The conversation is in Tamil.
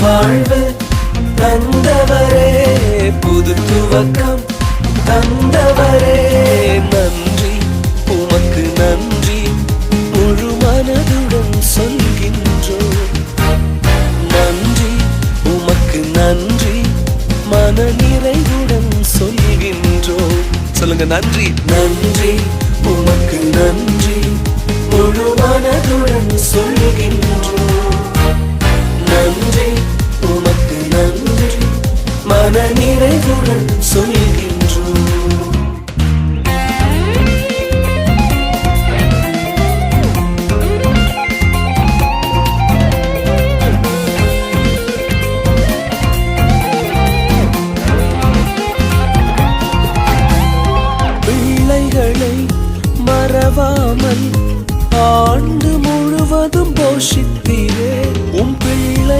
வாழ்வு தந்தவரே, புது துவக்கம் தந்தவரே, நன்றி உமக்கு நன்றி முழு மனதுடன் சொல்கின்றோம். நன்றி உமக்கு நன்றி மன நிறைவுடன் சொல்கின்றோம். சொல்லுங்க, நன்றி. நன்றி உமக்கு நன்றி